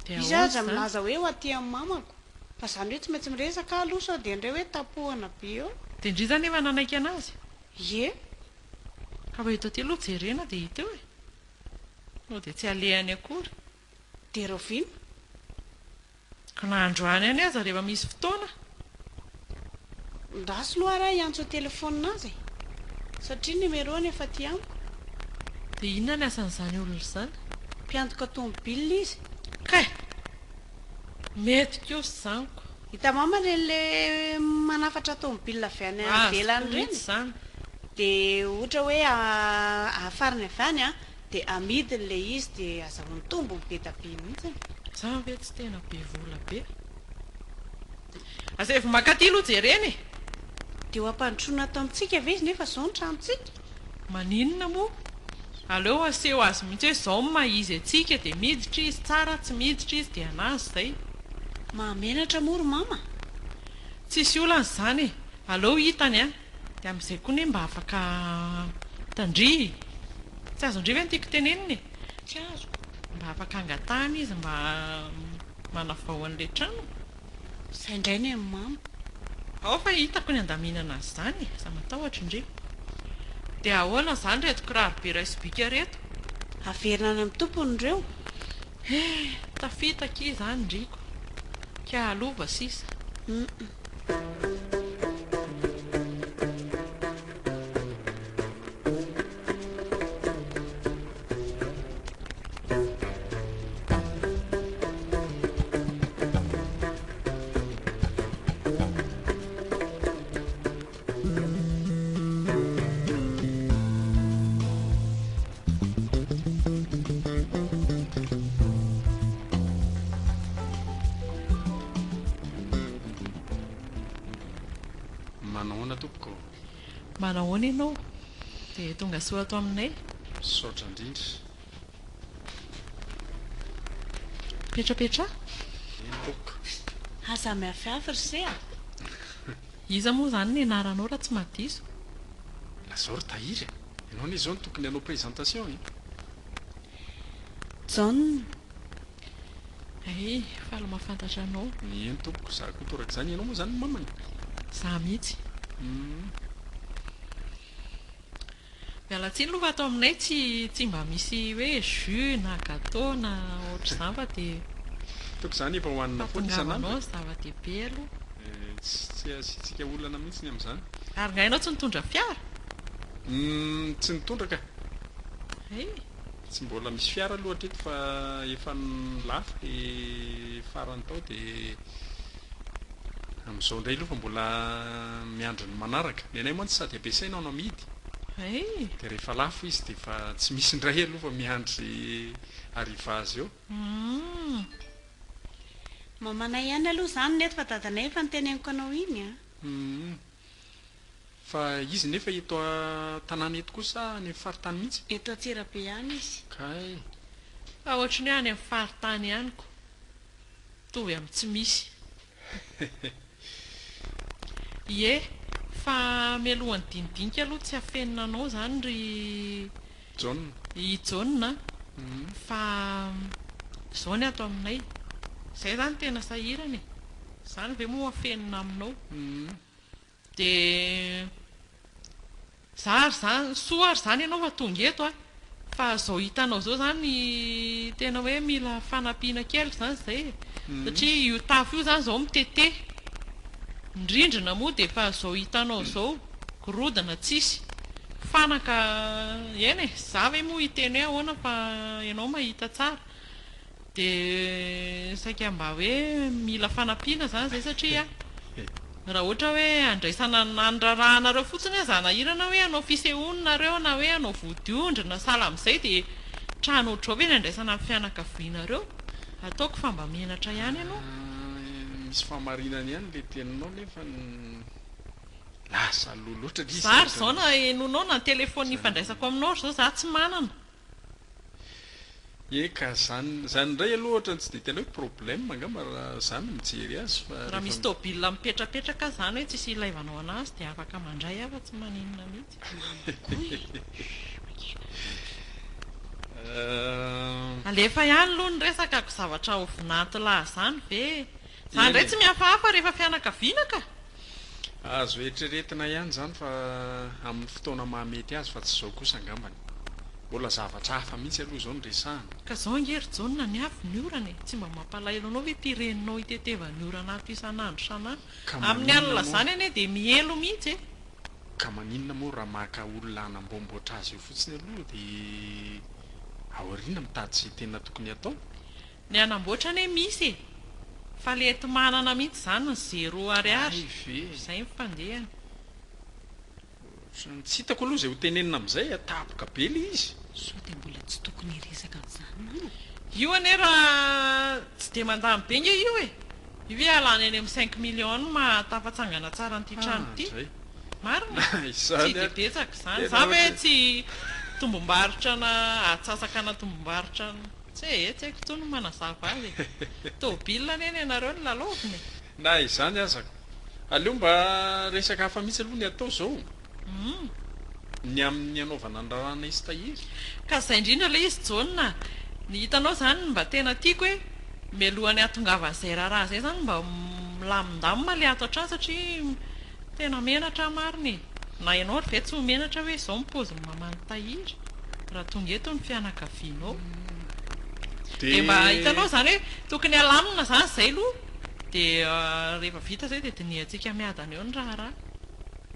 dia izy ahoana aza izany? milaza hoe ho aty amin'ny mamako fa izany hoe tsy maintsy miresaka aloha sao dia indray hoe tapohana be eo dia indry zany efa nanaiky anazy ye ka fa eto aty aloha jerena dia hita eo e no dia tsy alehany akory dia reo vino ka nahandroany any aza rehefa misy fotoana ndasy loha raha hiantso telefonina azy satria numéroany efa ty amiko dia inona ny asan'izany olona izany mpiantoka tomobile izy kay mety koa zaniko hita mama le manafatra tomobile avy any avelany reny izany dia ohatra hoe afariny avy any a dia amidiny le izy dia azahoany tombony be da be mihitsy za ve tsy tena be vola be asa efa makaty aloha jereny dia ho ampandrosoana ato amintsika ve izy nefa zao ny tranontsika maninona moa aleo aseho azy mihitsy hoe zao maizy atsika dia miditra izy tsara tsy miditra izy dia anazy izay mahamenatra mory mama tsisy olana izany aleo hitany a dia amin'izay koa ny mba afaka tandry tsy azo ndry ve ny tiako teneniny tsy azo mba afaka angatahany izy mba manavao an'ilay trano izay indray ny amin'ny mama ao fa hitako ny andaminana azy izany za matahotra indry dia ahoana izany reto kiraro be raisibika reto averina any amin'ny tompony ireo tafitaka izy zany ndriko ka alova sisa manahoana tompoko manahoana ianao dia tonga soa ato aminay saotra indrindra petrapetra eny tompoko aza miafiafy ry se a iza moa zany ny anaranao raha tsy madiso lazao ry tahiry ianao ny izao ny tokony hanao présentation e John ay fala mahafantatra anao eny tompoko za koa toraka izany ianao moa zany ny mamany za mihitsy mialatsiny aloha fa atao aminay tsy mba misy hoe jus na gâteau na ohatra izany fa dia toko izany efa hohanina foana atongavanao isan'andro zava-dehibe aloha tsy asitsika olana mihitsy ny amin'izany ary ngainao tsy nitondra fiara tsy nitondra ka ay tsy mbola misy fiara aloha hatreto fa efa lafo dia farany tao dia amin'izao indray aloha fa mbola miandro ny manaraka ny anay moa tsy sady ampiasaina no amidy ay dia rehefa lafo izy dia efa tsy misy indray aloha fa miandry ariva azy eo mamanay ihany aloha izany neto fa dadanay efa niteneniko anao iny a fa izy nefa eto tanàna eto kosa ny faritany mihitsy eto Antsirabe ihany izy kay fa ohatry ny hoe any amin'ny faritany ihanyko tovy amin'ny tsy misy ie fa mialohan'ny dinidinika aloha tsy hafenina anao zany ry John ijaona fa zao ny ato aminay izay zany tena sahirany izany ve moa hafenina aminao dia zary zany soa ary zany ianao fa tonga eto a fa zao hitanao zao zany tena hoe mila fanampiana kely zany izay satria io tafo io zany zao mitete indrindrina moa dia fa zao hitanao zao gorodona tsisy fanaka eny e za ve moa hiteny hoe ahoana fa ianao mahita tsara dia saika mba hoe mila fanampiana zany zay satria raha ohatra hoe andraisana nandrarahanareo fotsiny aza nahirana hoe anao fisehoninareo na hoe anao vodiondrina sala amin'izay dia trano ohatrao ve ny andraisana amin'ny fianakavianareo ataoko fa mba menatra ihany ianao misy fahamarinany ihany le teninao nefa lasa loloatra zary zao na enonao na telefony ifandraisako aminao zao za tsy manana eka zany indray aloha ohatra tsy dia tena hoe problème angamba raha zany mijery azy fa raha misy tôbila mipetrapetraka zany hoe tsisy ilaivanao anazy dia afaka mandray afa tsy maninona mihitsy. Alefa ihany aloha ny resaka ko zavatra ho vinantylahy zany ve zany indray tsy mihafahafa rehefa fianakaviana ka azo eritreretina ihany zany fa amin'ny fotoana mahamety azy fa tsy zao kosa angambany mbola zavatra hafa mihitsy aloha zao ny resahana ka zao angery jonina ny avy ny orana e tsy mba mampalahelo anao hoe ty reninao hitetevany orana ato isan'andro sanandro amin'ny alina zany anie dia mielo mihitsy e ka maninona moa raha maka olona anambomboatra azy io fotsiny aloha dia aoriana mitady zay tena tokony atao ny anamboatra anie misy e fa le ety manana mihitsy zany ny 0 ariary izay mifandehany tsy hitako aloha izay ho tenenina amin'izay atapoka be le izy sao dia mbola tsy tokony hiresaka amin'izany io anie raha tsy dia mandamy be nge io e io hoe alany any amin'ny 5 million mahatafatsangana tsara n'ity trano ity marina tsy dia betsaka zany za hoe tsy tombom-barotra na atsasaka na tombom-barotra tsy haiko tsony manazava azy tôbila anie ianareo ny lalaoviny na izany azako aleo mba resaka hafa mihitsy aloha ny atao zao ny amin'ny anaovana ny rarana izy tahiry ka zay indrindra le izy jonina ny hitanao zany mba tena tiako hoe mialohany atongavan' izay raharaha zay zany mba milamindamina le ato hatrany satria tena menatra mariny na ianao ve tsy ho menatra hoe zao mipoziny mamany tahiry raha tonga eto ny fianakavianao dia mba hitanao zany hoe tokony alamina zany zay aloha dia rehefa vita zay dia diniantsika miadana eo ny raharaha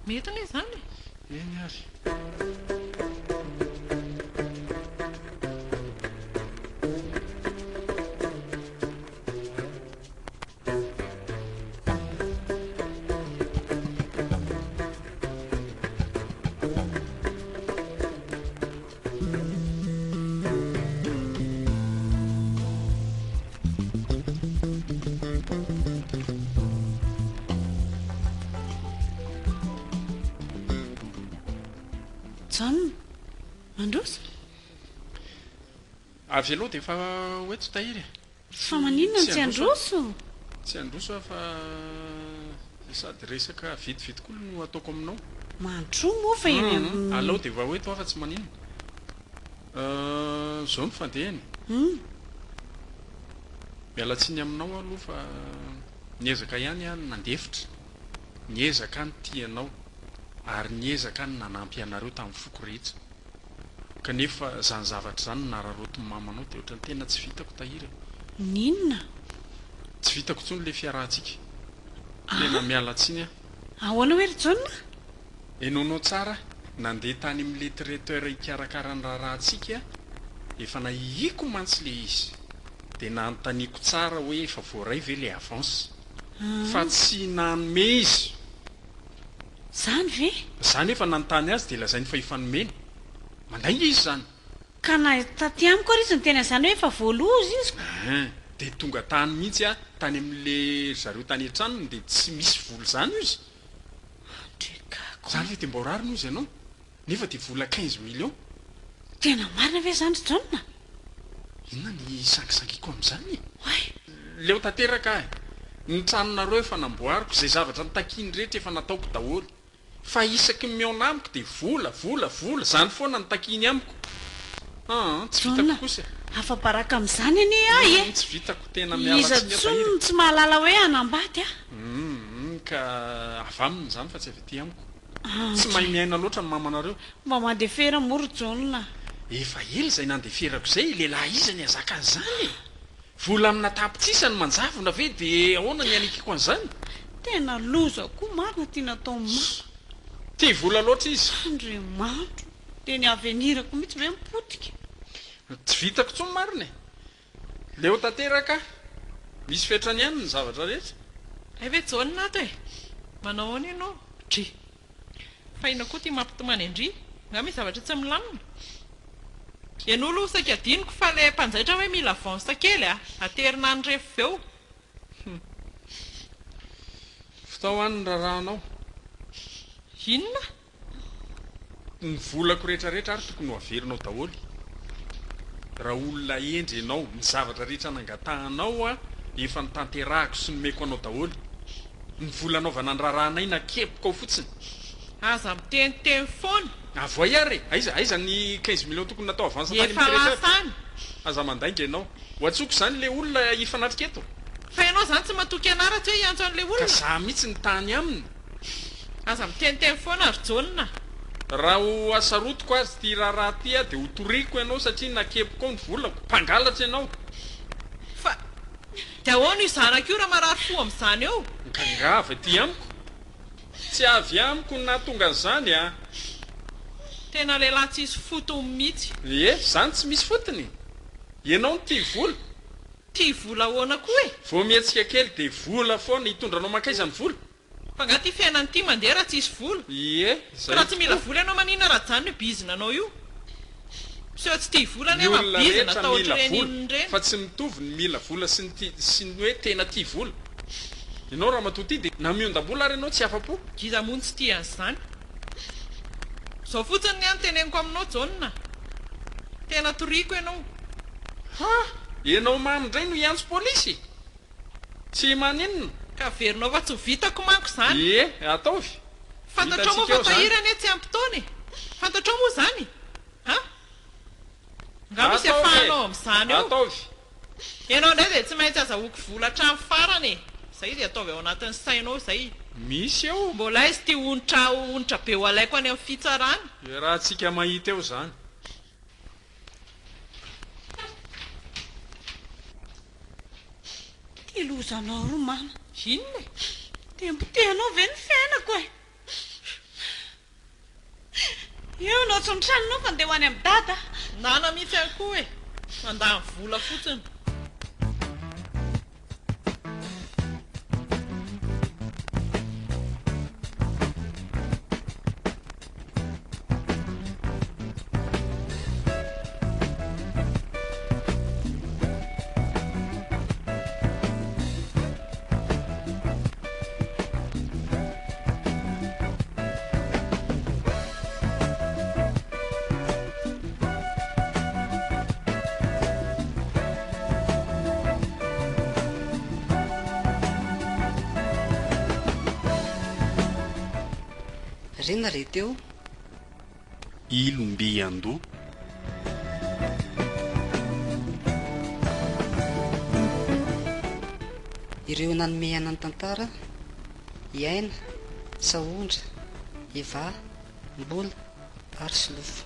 mety anie zany eny ary mandroso avy aloha dia efa hoeto tahiry fa maninona ny tsy androso tsy androso a fa sady resaka vitivity koa no ataoko aminao mandro moa fa eny alao dia va hoeto afa tsy maninona zao mifandehany miala tsiny aminao aloha fa niezaka ihany a nandefitra niezaka ny tianao ary niezaka ny nanampy anareo tamin'ny foko rehetra kanefa zany zavatra zany nararoto ny mamanao dia ohatrany tena tsy vitako tahiry ninona tsy vitako tsony le fiarahantsika tena miala tsiny a ahoana hoe ry jonina enoanao tsara nandeha tany amin'le traiteur hikarakara ny raharantsika efa nahiako mantsy le izy dia nanontaniako tsara hoe efa voaray ve le avance fa tsy nanome izy zany ve zany efa nanontany azy dia lazainy fa hifanomeny mandainga izy zany ka na taty amiko ary izy ny tena zany hoe efa voalozy izy dia tonga tany mihitsy a tany amin'le zareo tany an-tranony dia tsy misy vola zany izy zany ve dia mba horariny izy ianao nefa dia vola 15 million tena marina ve zany jonina inona ny sangisangiako amin'izany leo tanteraka ny tranonareo efa namboariko izay zavatra nitakiny rehetra efa nataoko daholo fa isaky miaona amiko dia vola zany foana nitakiny amiko tsy vitako kosa afa-baraka amin'izany anie ahy tsy vitako tena iza tsony tsy mahalala hoe anambady ka avaminy zany fa tsy avy ty amiko tsy mahay miaina loatra ny mamanareo mba mandefera mory jonina efa ely zay nandeferako zay lehilahy izany azaka an'izany vola amina tapitsisa ny manjavona ve dia ahoana ny anikiko an'izany tena loza koa marina tia natao maso ty vola loatra izy andriamanitro dia ny avenirako mihitsy ve mipotika tsy vitako tsony marina leo tanteraka misy fetrany ihany ny zavatra rehetra ve jonina ato e manao any ianao dre fa ina koa tia mampitomany andry nga misy zavatra tsy milamina ian'olo saika adiniko fa le mpanjaitra hoe mila avance kely aterina ny refo eo fitao any ny rarahanao inona ny volako rehetrarehetra ary tokony ho averinao daholy raha olona endry ianao ny zavatra rehetra nangatahanao a efa nitanterahako sy nomeko anao daholo ny vola anaovana ny raharahanainy nakepoko ao fotsiny aza miteniteny foana avoay ary aiza ny 15 millions tokony natao avance efa lasany aza mandainga ianao ho atsoko zany le olona ifanatrika eto fa ianao zany tsy matoky anara tsy hoe iantso an'le ka olona za mihitsy ny tany aminy aza miteniteny foana ary jonina raha ho asarotiko azy ty raharaha ty a dia ho toriko ianao satria nakepoko ao ny volako mpangalatra ianao fa dia ahoana io zanaka io raha marary fo amin'izany eo kangava ty amiko tsy avy amiko na tonga an'izany a tena lehilahy tsisy fotony mihitsy zany tsy misy fotony ianao ny tia vola tia vola ahoana koa e vo mietsika kely dia vola foana hitondranao mankaiza ny vola fa nga ty fiainany ity mandeha raha tsisy vola raha tsy mila vola ianao manina raha jany hoe bizina anao io so tsy tia vola ny nefa olona bizina rehetra atao mila ohatr'ireny vola inon'ireny fa tsy mitovy ny mila vola sy ny hoe tena tia vola ianao raha matoty dia na miondam-bola ary ianao tsy afa-po giza mony tsy tia an'izany zao fotsiny ny anoteneniko aminao jonina tena toriko ianao ianao mamindray no iantso polisy tsy maninona ka verinao fa tsy vitako manko zany ataovy fantatrao moa fa tahirany e tsy ampitony fantatrao moa zany nga misy afahanao amin'izany eo ataovy ianao indray dia tsy maintsy azahoako vola hatramy farany e zay dia ataovy ao anatin'ny sainao zay misy eo mbola izy ty onitra be ho alaiko any amin'ny fitsarany raha tsika mahita eo zany ty lozanao ro mama inona dia mbitenao ve ny fiainako e eo nao tsy nitranonao fa ndeha ho any amin'ny dada nana mihitsy any koa e mandany vola fotsiny rena re teo ilombe andoha ireo nanome anany tantara iaina sahondra iva mbola ary silofo